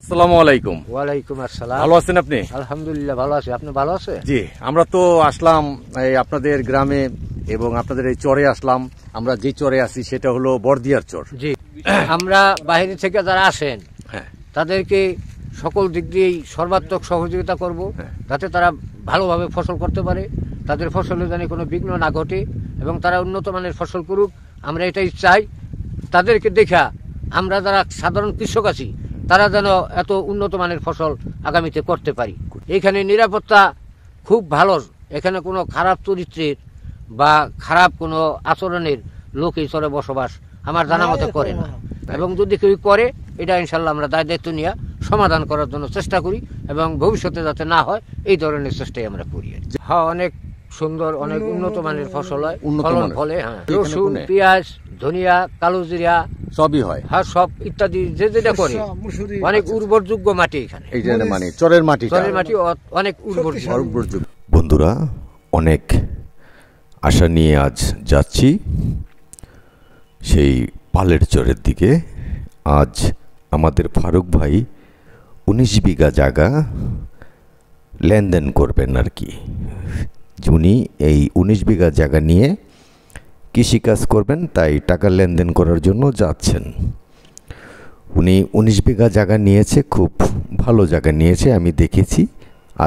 আসসালামু আলাইকুম। ওয়ালাইকুম আসসালাম। ভালো আছেন আপনি? আলহামদুলিল্লাহ ভালো আছি। আপনি ভালো আছেন? জি, আমরা তো আসলাম এই আপনাদের গ্রামে এবং আপনাদের এই চরে আসলাম। আমরা যে চরে আছি সেটা হলো বর্দিয়ার চর। জি, আমরা বাইরে থেকে যারা আসেন হ্যাঁ, তাদেরকে সকল দিক দিয়েই সর্বাত্মক সহযোগিতা করব, যাতে তারা ভালোভাবে ফসল করতে পারে, তাদের ফসলে যেন কোনো বিঘ্ন না ঘটে এবং তারা উন্নত মানের ফসল করুক। আমরা এটাই চাই। তাদেরকে দেখা আমরা যারা সাধারণ কৃষক আছি তারা যেন এত উন্নত মানের ফসল আগামীতে করতে পারি। এখানে নিরাপত্তা খুব ভালো। এখানে কোনো খারাপ চরিত্রের বা খারাপ কোনো আচরণের লোক এই চরে বসবাস আমার জানা মতে করে না, এবং যদি কেউ করে এটা ইনশাল্লাহ আমরা দায় দায়িত্ব নিয়ে সমাধান করার জন্য চেষ্টা করি এবং ভবিষ্যতে যাতে না হয় এই ধরনের চেষ্টাই আমরা করি। হ্যাঁ, অনেক সুন্দর, অনেক উন্নত মানের ফসল হয়, ফলন ফলে। হ্যাঁ, রসুন, পেঁয়াজ, ধনিয়া, কালো জিরা সবই হয়। হ্যাঁ, সব ইত্যাদি যে যেটা করে অনেক উর্বরযোগ্য মাটি এখানে। মানে চরের মাটি অনেক উর্বরযোগ্য। বন্ধুরা, অনেক আশা নিয়ে আজ যাচ্ছি সেই পালের চরের দিকে। আজ আমাদের ফারুক ভাই 19 বিঘা জায়গা লেনদেন করবেন আর কি। উনি এই 19 বিঘা জায়গা নিয়ে কৃষিকাজ করবেন, তাই টাকা লেনদেন করার জন্য যাচ্ছেন। উনি 19 বিঘা জায়গা নিয়েছে, খুব ভালো জায়গা নিয়েছে, আমি দেখেছি।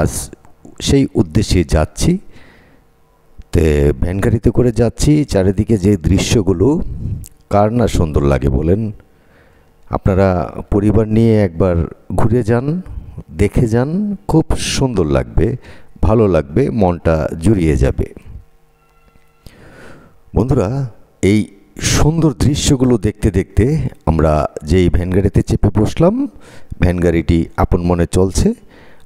আজ সেই উদ্দেশ্যে যাচ্ছি। তে ভ্যান গাড়িতে করে যাচ্ছি। চারিদিকে যে দৃশ্যগুলো কার না সুন্দর লাগে বলেন। আপনারা পরিবার নিয়ে একবার ঘুরে যান, দেখে যান, খুব সুন্দর লাগবে, ভালো লাগবে, মনটা জুড়িয়ে যাবে। বন্ধুরা, এই সুন্দর দৃশ্যগুলো দেখতে দেখতে আমরা যেই ভ্যান গাড়িতে চেপে বসলাম, ভ্যান গাড়িটি আপন মনে চলছে।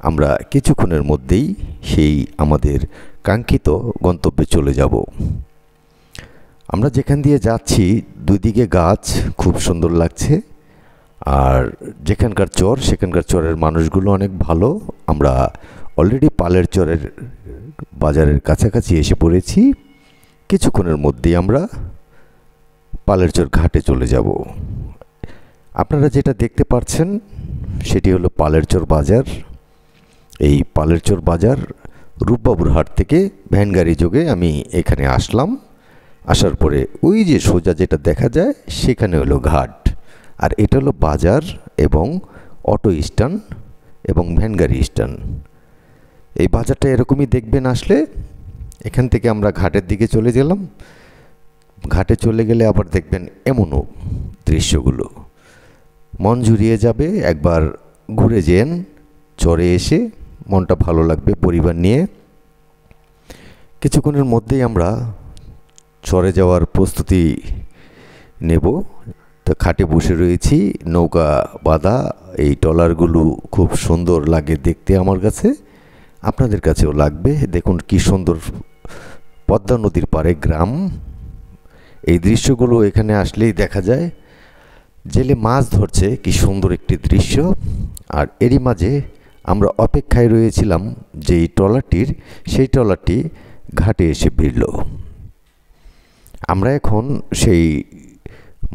আমরা কিছুক্ষণের মধ্যেই সেই আমাদের কাঙ্ক্ষিত গন্তব্যে চলে যাব। আমরা যেখান দিয়ে যাচ্ছি দুদিকে গাছ, খুব সুন্দর লাগছে। আর যেখানকার চর, সেখানকার চরের মানুষগুলো অনেক ভালো। আমরা অলরেডি পালের চরের বাজারের কাছাকাছি এসে পড়েছি। কিছুক্ষণের মধ্যেই আমরা পালের চর ঘাটে চলে যাব। আপনারা যেটা দেখতে পাচ্ছেন সেটি হলো পালের চর বাজার। এই পালের চর বাজার রূপবাবুর হাট থেকে ভ্যান গাড়ি যোগে আমি এখানে আসলাম। আসার পরে ওই যে সোজা যেটা দেখা যায় সেখানে হলো ঘাট, আর এটা হলো বাজার এবং অটো স্ট্যান্ড এবং ভ্যান গাড়ি স্ট্যান্ড। এই বাজারটা এরকমই দেখবেন আসলে। এখান থেকে আমরা ঘাটের দিকে চলে গেলাম। ঘাটে চলে গেলে আবার দেখবেন এমনও দৃশ্যগুলো, মন জুড়িয়ে যাবে। একবার ঘুরে যেন চরে এসে মনটা ভালো লাগবে পরিবার নিয়ে। কিছুক্ষণের মধ্যেই আমরা চরে যাওয়ার প্রস্তুতি নেব। তো খাটে বসে রয়েছি, নৌকা বাঁধা। এই ট্রলারগুলো খুব সুন্দর লাগে দেখতে আমার কাছে, আপনাদের কাছেও লাগবে। দেখুন কি সুন্দর, পদ্মা নদীর পাড়ে গ্রাম। এই দৃশ্যগুলো এখানে আসলেই দেখা যায়। জেলে মাছ ধরছে, কি সুন্দর একটি দৃশ্য। আর এরই মাঝে আমরা অপেক্ষায় রয়েছিলাম যে এই ট্রলারটির, সেই ট্রলারটি ঘাটে এসে ভিড়ল। আমরা এখন সেই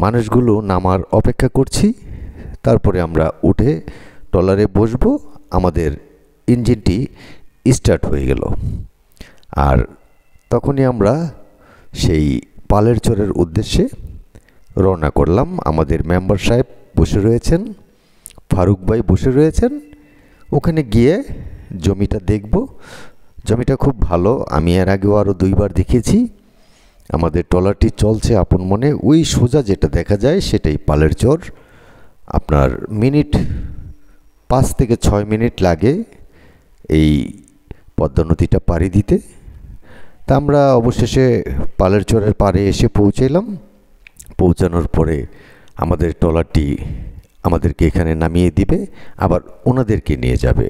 মানুষগুলো নামার অপেক্ষা করছি। তারপরে আমরা উঠে ট্রলারে বসবো। আমাদের ইঞ্জিনটি স্টার্ট হয়ে গেল। আর তখনই আমরা সেই পালের চরের উদ্দেশ্যে রওনা করলাম। আমাদের মেম্বার সাহেব বসে রয়েছেন, ফারুক ভাই বসে রয়েছেন। ওখানে গিয়ে জমিটা দেখব। জমিটা খুব ভালো, আমি এর আগেও আরও 2বার দেখেছি। আমাদের ট্রলারটি চলছে আপন মনে। ওই সোজা যেটা দেখা যায় সেটাই পালের চর। আপনার মিনিট 5 থেকে 6 মিনিট লাগে এই পদ্মা নদীটা পাড়ি দিতে। তা আমরা অবশেষে পালের চরের পাড়ে এসে পৌঁছালাম। পৌঁছানোর পরে আমাদের ট্রলারটি আমাদেরকে এখানে নামিয়ে দিবে, আবার ওনাদেরকে নিয়ে যাবে।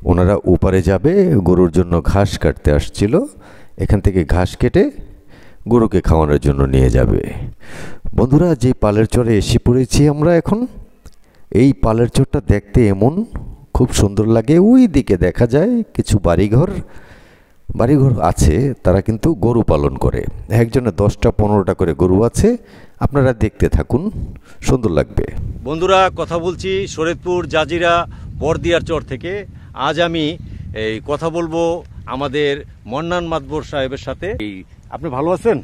ওনারা ওপারে যাবে, গরুর জন্য ঘাস কাটতে আসছিল। এখান থেকে ঘাস কেটে গরুকে খাওয়ানোর জন্য নিয়ে যাবে। বন্ধুরা, যে পালের চরে এসে পড়েছি আমরা এখন, এই পালের চরটা দেখতে এমন খুব সুন্দর লাগে। ওই দিকে দেখা যায় কিছু বাড়িঘর আছে, তারা কিন্তু গরু পালন করে। একজনে 10টা 15টা করে গরু আছে, আপনারা দেখতে থাকুন, সুন্দর লাগবে। বন্ধুরা, কথা বলছি শরীয়তপুর জাজিরা বর্দিয়ার চর থেকে। আজ আমি এই কথা বলবো আমাদের মন্নান মাতবর সাহেবের সাথে। আপনি ভালো আছেন?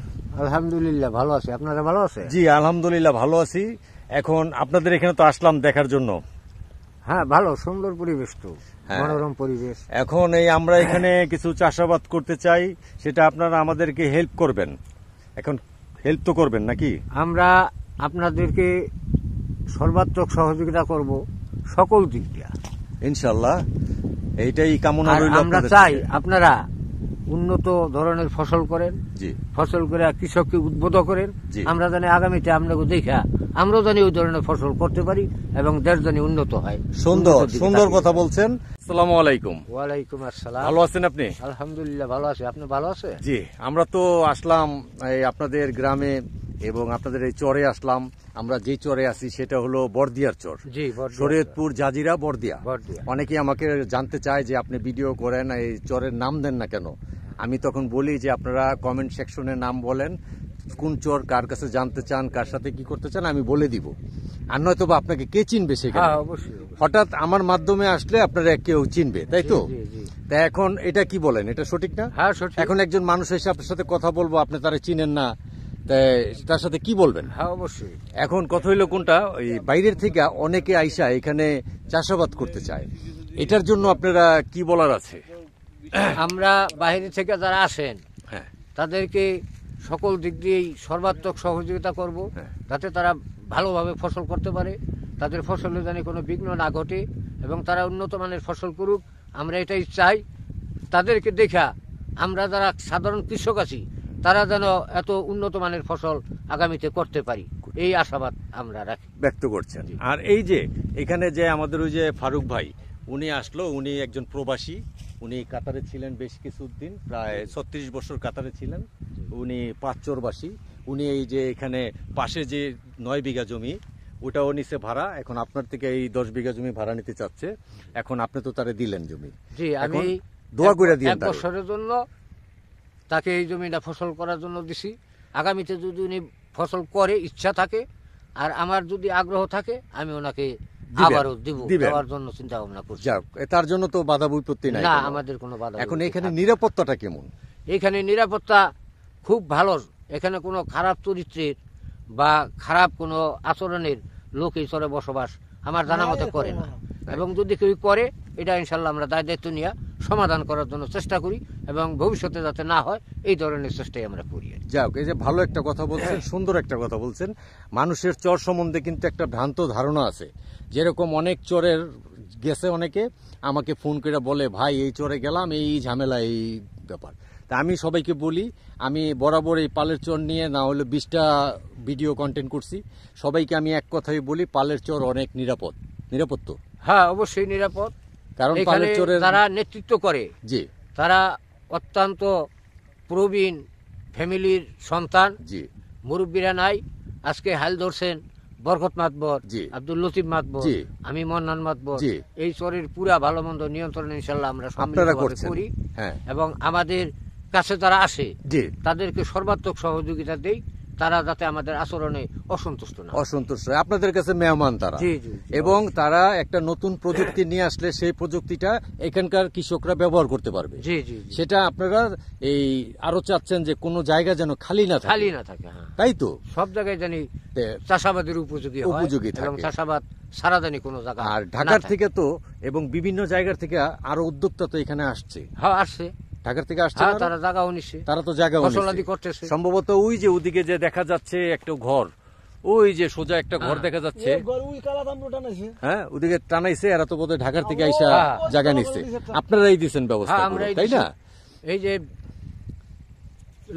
আলহামদুলিল্লাহ ভালো আছি, আপনারা ভালো আছে? জি আলহামদুলিল্লাহ ভালো আছি। এখন আপনাদের এখানে তো আসলাম দেখার জন্য। হ্যাঁ, ভালো সুন্দর পরিবেশ তো, মনোরম পরিবেশ। এখন এই আমরা এখানে কিছু চাষাবাদ করতে চাই, সেটা আপনারা আমাদেরকে হেল্প করবেন। এখন হেল্প তো করবেন নাকি? আমরা আপনাদেরকে সর্বাত্মক সহযোগিতা করব সকল দিক দিয়ে, ইনশাআল্লাহ। এইটাই কামনা রইল। আমরা চাই আপনারা উন্নত ধরনের ফসল করেন, জি ফসল করে কৃষককে উদ্বুদ্ধ করেন। জি। আমরা জানি আগামীতে আপনাকে দেখা আমরাও জানি ওই ধরনের ফসল করতে পারি এবং দেশ জানি উন্নত হয়। সুন্দর সুন্দর কথা বলছেন। আসসালামু আলাইকুম। ওয়ালাইকুম আসসালাম। ভালো আছেন আপনি? আলহামদুলিল্লাহ ভালো আছি, আপনি ভালো আছেন? জি, আমরা তো আসলাম এই আপনাদের গ্রামে এবং আপনাদের এই চরে আসলাম। আমরা যে চরে আছি সেটা হলো বর্দিয়ার চর, জি, শরীয়তপুর জাজিরা বর্দিয়া। বর্দিয়া। অনেকেই আমাকে জানতে চায় যে আপনি ভিডিও করেন, এই চরের নাম দেন না কেন? আমি তখন বলি যে আপনারা কমেন্ট সেকশনে নাম বলেন, কোন চর কার কাছে জানতে চান, কার সাথে কি করতে চান আমি বলে দিব। আর নয়তো বা আপনাকে কে চিনবে সেখানে? হ্যাঁ, অবশ্যই। হঠাৎ আমার মাধ্যমে আসলে আপনারা কেউ চিনবে, তাই তো? জি, জি। তা এখন এটা কি বলেন, এটা সঠিক না? হ্যাঁ, সঠিক। এখন একজন মানুষ এসে আপনার সাথে কথা বলবো, আপনি তারা চিনেন না, তাই তার সাথে কি বলবেন? হ্যাঁ, অবশ্যই। এখন কথা হইলো কোনটা, ওই বাইরের থেকে অনেকে আইসা এখানে চাষাবাদ করতে চায়, এটার জন্য আপনারা কি বলার আছে? আমরা বাইরে থেকে যারা আসেন হ্যাঁ তাদেরকে সকল দিক দিয়েই সর্বাত্মক সহযোগিতা করব, হ্যাঁ। যাতে তারা ভালোভাবে ফসল করতে পারে, তাদের ফসলে যেন কোনো বিঘ্ন না ঘটে এবং তারা উন্নত মানের ফসল করুক। আমরা এটাই চাই। তাদেরকে দেখা আমরা যারা সাধারণ কৃষক আছি তারা যেন এত উন্নত মানের ফসল আগামীতে করতে পারি, এই আশাবাদ আমরা রাখি, ব্যক্ত করছেন। আর এই যে এখানে যে আমাদের ওই যে ফারুক ভাই, উনি আসলো, উনি একজন প্রবাসী, উনি কাতারে ছিলেন বেশ কিছুদিন, প্রায় 36 বছর কাতারে ছিলেন। উনি পাঁচচরবাসী। উনি এই যে এখানে পাশে যে 9 বিঘা জমি, ওটাও নিচে ভাড়া। এখন আপনার থেকে এই 10 বিঘা জমি ভাড়া নিতে চাচ্ছে। এখন আপনি তো তারে দিলেন জমি। জি, আমি দোয়া করে দিয়েন এক বছরের জন্য তাকে এই জমিটা ফসল করার জন্য দিছি। আগামীতে যদি উনি ফসল করে ইচ্ছা থাকে আর আমার যদি আগ্রহ থাকে আমি ওনাকে আবারও দিব, দেওয়ার জন্য চিন্তা ভাবনা করছি। যাক, তার জন্য তো বাধা বিপত্তি নাই না, কোনো? আমাদের কোনো বাধা। এখন এখানে নিরাপত্তাটা কেমন? এখানে নিরাপত্তা খুব ভালো। এখানে কোনো খারাপ চরিত্রের বা খারাপ কোনো আচরণের লোক এই চরে বসবাস আমার জানা মতে করে না, এবং যদি কেউ করে এটা ইনশাল্লাহ আমরা দায়িত্ব নিয়ে সমাধান করার জন্য চেষ্টা করি এবং ভবিষ্যতে যাতে না হয় এই ধরনের চেষ্টাই আমরা করি। যাক, এই যে ভালো একটা কথা বলছেন, সুন্দর একটা কথা বলছেন। মানুষের চর সম্বন্ধে কিন্তু একটা ভ্রান্ত ধারণা আছে। যেরকম অনেক চরের গেছে, অনেকে আমাকে ফোন করে বলে, ভাই এই চরে গেলাম, এই ঝামেলা, এই ব্যাপার। তা আমি সবাইকে বলি, আমি বরাবর এই পালের চর নিয়ে না হলে 20টা ভিডিও কন্টেন্ট করছি। সবাইকে আমি এক কথাই বলি, পালের চর অনেক নিরাপদ। নিরাপদ তো? হ্যাঁ, অবশ্যই নিরাপদ। কারণ পালের চরের যারা নেতৃত্ব করে, জি, তারা অত্যন্ত প্রবীণ ফ্যামিলির সন্তান। জি, মুরব্বীরা নাই। আজকে হাল ধরছেন বরকত মাতবর, জি, আব্দুল লতিফ মাতবর, জি, আমি মন্নান মাতবর। জি। এই চরের পুরা ভালো মন্দ নিয়ন্ত্রণ ইনশাল্লাহ আমরা আপনারা সম্মিলিতভাবে করছেন। করি। হ্যাঁ, এবং আমাদের কাছে যারা আসে জি, তাদেরকে সর্বাত্মক সহযোগিতা দেই, তারা যাতে আমাদের আচরণে অসন্তুষ্ট না হয়। অসন্তুষ্ট হয়। আপনাদের কাছে মেহমান তারা। জি, জি, জি। এবং তারা একটা নতুন প্রযুক্তি নিয়ে আসলে সেই প্রযুক্তিটা এখানকার কৃষকরা ব্যবহার করতে পারবে। জি, জি, জি। সেটা আপনারা এই আরো চাচ্ছেন যে কোনো জায়গা যেন খালি না থাকে। খালি না থাকে। হ্যাঁ, তাই তো? সব জায়গায় জানি তে- চাষাবাদের উপযোগী হয় উপযোগী এবং থাকে। চাষাবাদ সারা জানি কোনো জায়গা আর না ঢাকার থাকে। থেকে তো এবং বিভিন্ন জায়গার থেকে আরো উদ্যোক্তা তো এখানে আসছে। হ্যাঁ, আসছে। ঢাকার থেকে আসছে হ্যাঁ, না? তারা জায়গাও নিচ্ছে, তারা তো জায়গা ফসলাদি করতেছে। সম্ভবত ওই যে ওদিকে যে দেখা যাচ্ছে একটা ঘর, ওই যে সোজা একটা ঘর দেখা যাচ্ছে, হ্যাঁ ওদিকে টানাইছে। এরা তো বোধহয় ঢাকার থেকে আইসা জায়গা নিচ্ছে। আপনারাই দিচ্ছেন ব্যবস্থা হ্যাঁ, করে, আমরাই তাই না? এই যে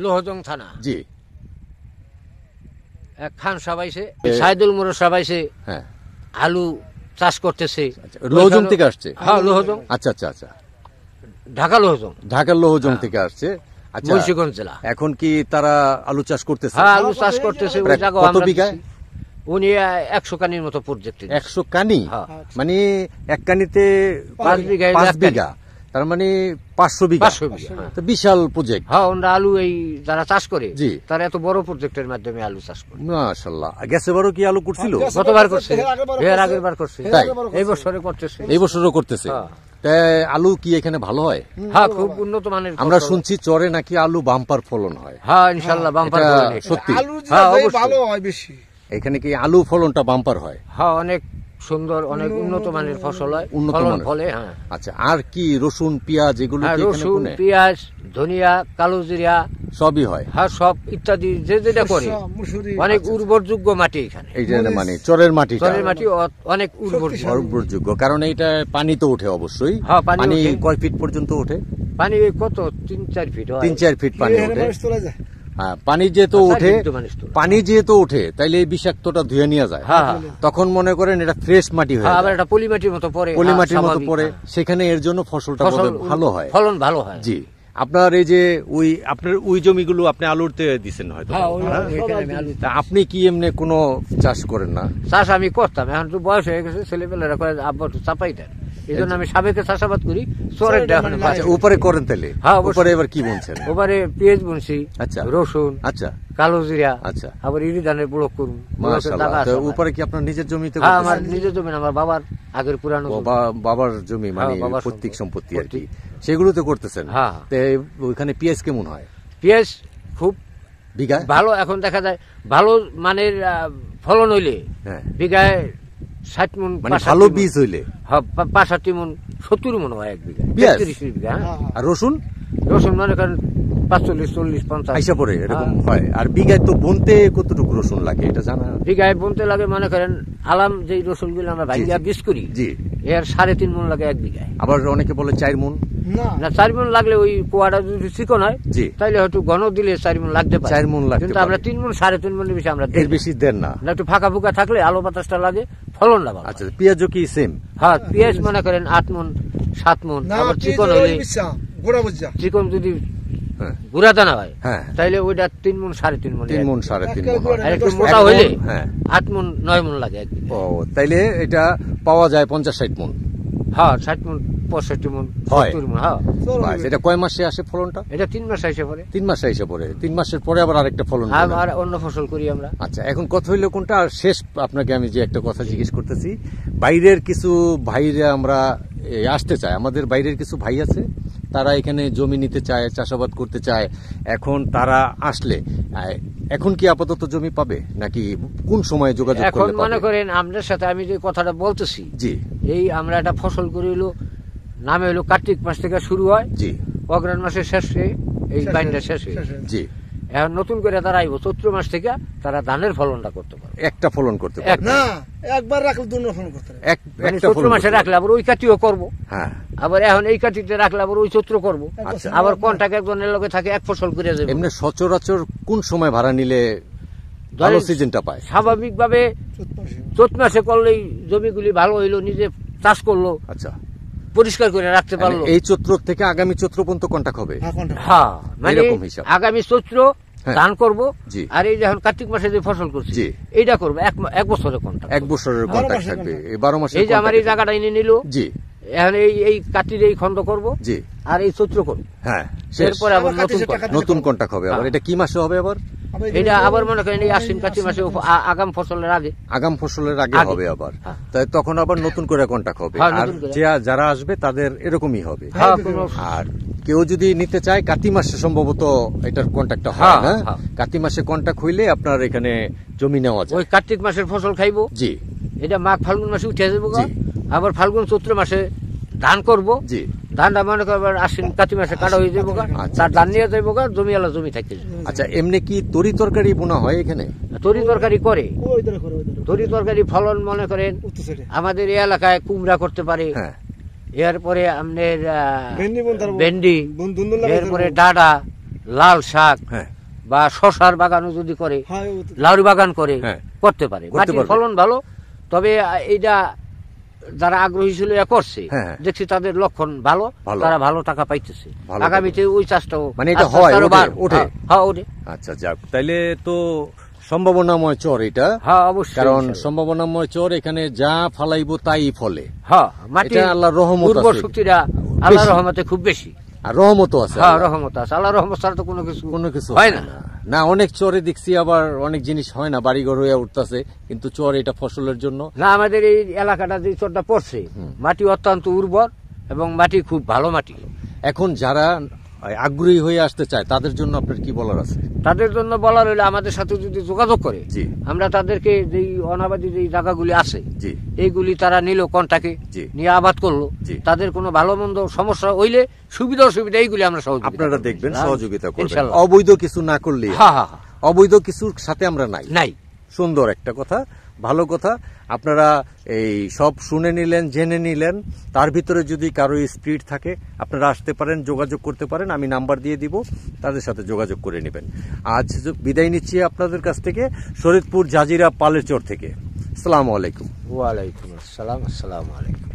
লোহজং থানা জি, এক খান সাবাইছে, সাইদুল মোড় সাবাইছে, হ্যাঁ। আলু চাষ করতেছে। লোহজং থেকে আসছে? হ্যাঁ, লোহজং। আচ্ছা আচ্ছা আচ্ছা, ঢাকা লোহজং, ঢাকার লোহজং থেকে আসছে। আচ্ছা, মুন্সিগঞ্জ জেলা। এখন কি তারা আলু চাষ করতেছে? হ্যাঁ, আলু চাষ করতেছে। ওই প্রায় জায়গাও কত আমরা বিঘায়? দিচ্ছি। উনি 100 কানির মতো প্রজেক্ট। 100 কানি? হ্যাঁ। মানে এক কানিতে 5 বিঘা, 5 বিঘা। তার মানে 500 বিঘা। 500 বিঘা, হ্যাঁ। তো বিশাল প্রজেক্ট। হ্যাঁ, ওরা আলু এই যারা চাষ করে, জি। তারা এত বড় প্রজেক্টের মাধ্যমে আলু চাষ করে। মাশাআল্লাহ। গেছে বারও কি আলু করছিল? গতবার করছে, এর আগের বার করছে, তাই? এই বছরে করতেছে। এই বছরও করতেছে। হ্যাঁ। তাই আলু কি এখানে ভালো হয়? হ্যাঁ, খুব উন্নত মানের আমরা ফসল। শুনছি চরে নাকি আলু বাম্পার ফলন হয়। হ্যাঁ, ইনশাআল্লাহ বাম্পার এটা ফলন হয়। সত্যি? আলু হ্যাঁ, যে অবশ্যই। ভালো হয় বেশি। এখানে কি আলু ফলনটা বাম্পার হয়? হ্যাঁ, অনেক সুন্দর, অনেক উন্নত মানের ফসল হয়, উন্নত ফলন মানের। ফলে। হ্যাঁ, আচ্ছা, আর কি রসুন পেঁয়াজ এগুলো হ্যাঁ, কি এখানে রসুন, কোনে? পেঁয়াজ, ধনিয়া, কালো জিরা, সবই হয়। হ্যাঁ, সব ইত্যাদি যে যেটা করে। শস্য, মুসুরি। অনেক উর্বরযোগ্য মাটি এখানে। এইটা মানে চরের মাটিটা চরের মাটি অনেক উর্বর। উর্বরযোগ্য, কারণ এইটা পানি তো ওঠে অবশ্যই। হ্যাঁ, পানি পানি ওঠে। কয় ফিট পর্যন্ত ওঠে? পানি কত 3-4 ফিট হয়। 3-4 ফিট পানি এখানে ওঠে। মানুষ তোলা যায়। হ্যাঁ, পানি যেহেতু চার ওঠে, ফিট তো মানুষ তোলে। পানি যেহেতু ওঠে, তাইলে এই বিষাক্তটা ধুয়ে নিয়ে যায়। হ্যাঁ, হ্যাঁ। তখন মনে করেন এটা ফ্রেশ মাটি হয়ে হ্যাঁ, আবার যায়, এটা পলি মাটির মতো পড়ে। পলি মাটির মতো স্বাভাবিক, পড়ে, হ্যাঁ। সেখানে এর জন্য ফসলটা ফসল বোধহয় ভালো হয়। ফলন ভালো হয়। জি। আপনার এই যে আপনার ওই জমিগুলো আপনি আলুতে দিচ্ছেন হয়তো। হ্যাঁ, ওই হ্যাঁ? এখানে আমি আলু তা আপনি কি এমনি কোনো চাষ করেন না? চাষ আমি করতাম, এখন তো বয়স হয়ে গেছে, ছেলেপেলেরা করে আব্বা একটু চাপাই দেন, এই জন্য আমি সাবেকে চাষাবাদ করি। চরের এখন আচ্ছা, উপরে করেন তাহলে? হ্যাঁ, অবশ্যই। উপরে এবার কি বলছেন? ওবারে পেঁয়াজ বুনছি, আচ্ছা। রসুন, আচ্ছা কালো জিরা, আচ্ছা। আবার ইরি ধানের ব্লক করুন। মাশাআল্লাহ। তো উপরে কি আপনার নিজের জমিতে হ্যাঁ, করতেছেন? আমার নিজের জমি না, আমার বাবার আগের পুরানো ও, জমি। বাবার জমি মানে হ্যাঁ, বাবার পৈতৃক সম্পত্তি আর কি, পৈতৃক। সেগুলোতে করতেছেন। হ্যাঁ। তো ওইখানে পেঁয়াজ কেমন হয় পেঁয়াজ খুব বিঘা? ভালো, এখন দেখা যায় ভালো মানের ফলন হইলে হ্যাঁ। বিঘায় 60 মন, মানে 65 ভালো মণ। বীজ হইলে? হ্যাঁ, 65 মন, 70 মন হয় এক বিঘা। পেঁয়াজ? 33 বিঘা। হ্যাঁ। আর রসুন রসুন মনে করেন 45, 40, 50 আইসা পড়ে এরকম হ্যাঁ। হয়। আর বিঘায় তো বুনতে কতটুকু রসুন লাগে এটা জানা? বিঘায় বুনতে লাগে মনে করেন আলাম যে রসুন গুলো আমরা ভাইয়া বীজ করি, জি। এর 3.5 মন লাগে এক বিঘায়। আবার অনেকে বলে 4 মণ। না না, 4 মন লাগলে ওই কুয়াটা যদি চিকন হয়, জি। তাইলে হয়তো ঘন দিলে 4 মন লাগতে পারে। 4 মণ লাগতে কিন্তু পারে। আমরা 3 মন, 3.5 মনের বেশি আমরা দিই এর না। বেশি দেন না? না, একটু ফাঁকা ফুকা থাকলে আলো বাতাসটা লাগে, ফলনটা ভালো। আচ্ছা, পেঁয়াজও কি সেম? হ্যাঁ, পেঁয়াজ মনে করেন 8 মন, 7 মন। না, আবার চিকন চিকন হলে, গোড়া বুঝা। চিকন যদি হ্যাঁ। গুড়া দানা হয়, হ্যাঁ। তাইলে ওইটা 3 মন, 3.5 মন। 3 মণ, 3.5 মণ হয়। আর একটু 10 মোটা এক হইলে মণ, হ্যাঁ। 8 মন, 9 মন লাগে এক বিঘা। ও, তাইলে এটা পাওয়া যায় 50-60 মণ। হ্যাঁ, 60 মন, 65 মন, হয়। 70 মন। হ্যাঁ, বাস, এটা কয় মাসে আসে ফলনটা? এটা 3 মাস এসে পরে। 3 মাসে এসে পড়ে। 3 মাসের পরে আবার আরেকটা ফলন আর পাবেন। আর অন্য ফসল করি আমরা। আচ্ছা, এখন কথা হইলো কোনটা? আর শেষ আপনাকে আমি যে একটা কথা জিজ্ঞেস করতেছি, বাইরের কিছু ভাইরা আমরা আসতে চাই, আমাদের বাইরের কিছু ভাই আছে, তারা এখানে জমি নিতে চায়, চাষাবাদ করতে চায়। এখন তারা আসলে এখন কি আপাতত জমি পাবে নাকি কোন সময় যোগাযোগ এখন করলে মনে পাবে? করেন আপনার সাথে আমি যে কথাটা বলতেছি, জি এই আমরা একটা ফসল করি হলো, নামে হলো কার্তিক মাস থেকে শুরু হয়, জি অগ্রহায়ণ মাসের শেষে এই বাইনটা শেষে। জি। এখন নতুন করে তারা আইব চৈত্র মাস থেকে, তারা ধানের ফলনটা করতে পারবে। একটা ফলন করতে পারবে? না, একবার রাখলে দুটো ফোন করতে হবে। মানে একটা চৈত্র ফলন মাসে করতে রাখলে আবার ওই কাটিও করবো, হ্যাঁ। আবার এখন এই কাটিতে রাখলে আবার ওই চৈত্র করবো, আচ্ছা। আবার কোনটাকে একজনের লগে থাকে এক ফসল করে যাবে। এমনি সচরাচর কোন সময় ভাড়া নিলে ধরেন ভালো সিজনটা পায়? স্বাভাবিকভাবে চৈত মাসে। চৈত মাসে করলেই জমিগুলি ভালো হইলো, নিজে চাষ করলো, আচ্ছা, পরিষ্কার করে রাখতে পারলো। এই চৈত্র থেকে আগামী চৈত্র পর্যন্ত কন্টাক্ট হবে? হ্যাঁ, কোনটা? হ্যাঁ, মানে এরকম হিসাব। আগামী চৈত্র হ্যাঁ। ধান করবো, জি। আর এই যখন কার্তিক মাসে যে ফসল করছি জি। এইটা করবো এক বছরে কোনটা। 1 বছরের 12 কন্টাক্ট মাসের থাকবে, contract। এই 12 মাসের এই যে আমার এই contract। জায়গাটা এনে নিল, জি এখন এই কাটির এই খন্ড করবো, জি আর এই চৈত্র করবো, হ্যাঁ, শেষ। এরপরে আবার আবার নতুন কাটিছে করা। টাকা। নতুন কন্টাক্ট হবে আবার। হ্যাঁ। এটা কি মাসে হবে আবার? আবার এটা আবার মনে করেন এই আশ্বিন কার্তিক মাসে আগাম ফসলের আগে। আগাম ফসলের আগে আগে। হবে আবার। হ্যাঁ। তাই তখন আবার নতুন করে কন্টাক্ট হবে। হ্যাঁ, আর নতুন করে। যারা আসবে তাদের এরকমই হবে। হ্যাঁ, কোনো আর কেউ যদি নিতে চায় কার্তিক মাসে সম্ভবত এটার কন্টাক্টটা হয় হ্যাঁ, না? হ্যাঁ। কার্তিক মাসে কন্টাক্ট হইলে আপনার এখানে জমি নেওয়া যায়। ওই কার্তিক মাসের ফসল খাইবো, জি এটা মাঘ ফাল্গুন মাসে উঠে যাবো, জি। আবার ফাল্গুন চৈত্র মাসে ধান করবো, জি। ধানটা মনে করবেন আশ্বিন কার্তিক মাসে কাটা হয়ে যাবো, আচ্ছা, তার ধান নিয়ে যাবো, জমি আলা জমি থাকতে যাবে। আচ্ছা, এমনি কি তরি তরকারি বোনা হয় এখানে? তরি তরকারি করে, ওই ধরে করে, ওই ধরে। তরি তরকারি ফলন মনে করেন উত্তর সাইডে। আমাদের এই এলাকায় কুমড়া করতে পারে, হ্যাঁ। এরপরে আপনার ভেন্ডি বুনতে পারবো। ভেন্ডি, দুন্দুল লাগাইতে এরপরে পারবো। ডাডা, লাল শাক হ্যাঁ। বা শশার বাগানও যদি করে, হ্যাঁ, উত্তর। লাউরি বাগান করে, হ্যাঁ। করতে পারে। করতে মাটির পারবে। ফলন ভালো, তবে এইটা যারা আগ্রহী ছিল এ করছে, হ্যাঁ। দেখছি তাদের লক্ষণ ভালো, ভালো। তারা ভালো টাকা পাইতেছে। ভালো আগামীতে ওই চাষটাও মানে এটা আস্তে হয়, আস্তে আরো ওঠে, বাড়বে। ওঠে। হ্যাঁ, ওঠে। আচ্ছা, যাক, তাইলে তো সম্ভাবনাময় চর এটা। হ্যাঁ, অবশ্যই। কারণ ইনশাআল্লাহ। সম্ভাবনাময় চর, এখানে যা ফালাইবো তাই ফলে। হ্যাঁ, মাটি এটা আল্লাহর রহমত উর্বর আছে। শক্তিটা আল্লাহর রহমতে খুব বেশি। আর রহমতও আছে। হ্যাঁ, রহমত আছে, আল্লাহর রহমত ছাড়া তো কোনো কিছু হয় না। না, অনেক চরে দেখছি আবার অনেক জিনিস হয় না, বাড়িঘর হয়ে উঠতেছে, কিন্তু চর এটা ফসলের জন্য না। আমাদের এই এলাকাটা যে চরটা পড়ছে, মাটি অত্যন্ত উর্বর এবং মাটি খুব ভালো মাটি। এখন যারা আগ্রহী হয়ে আসতে চায় তাদের জন্য আপনার কি বলার আছে? তাদের জন্য বলার হইলে আমাদের সাথে যদি যোগাযোগ করে, জি, আমরা তাদেরকে যেই অনাবাদী যেই জায়গাগুলি আছে, জি, এইগুলি তারা নিল কন্টাকে, জি, নিয়ে আবাদ করলো, জি, তাদের কোনো ভালো মন্দ সমস্যা হইলে সুবিধা অসুবিধা এইগুলি আমরা আপনারা দেখবেন, সহযোগিতা করবেন, ইনশাআল্লাহ। অবৈধ কিছু না করলে। হ্যাঁ হ্যাঁ, অবৈধ কিছুর সাথে আমরা নাই। সুন্দর একটা কথা, ভালো কথা। আপনারা এই সব শুনে নিলেন, জেনে নিলেন। তার ভিতরে যদি কারো স্পিরিট থাকে আপনারা আসতে পারেন, যোগাযোগ করতে পারেন, আমি নাম্বার দিয়ে দিব, তাদের সাথে যোগাযোগ করে নেবেন। আজ বিদায় নিচ্ছি আপনাদের কাছ থেকে, শরীয়তপুর জাজিরা পালের চর থেকে। আসসালামু আলাইকুম। ওয়ালাইকুম আসসালাম। আসসালামু আলাইকুম।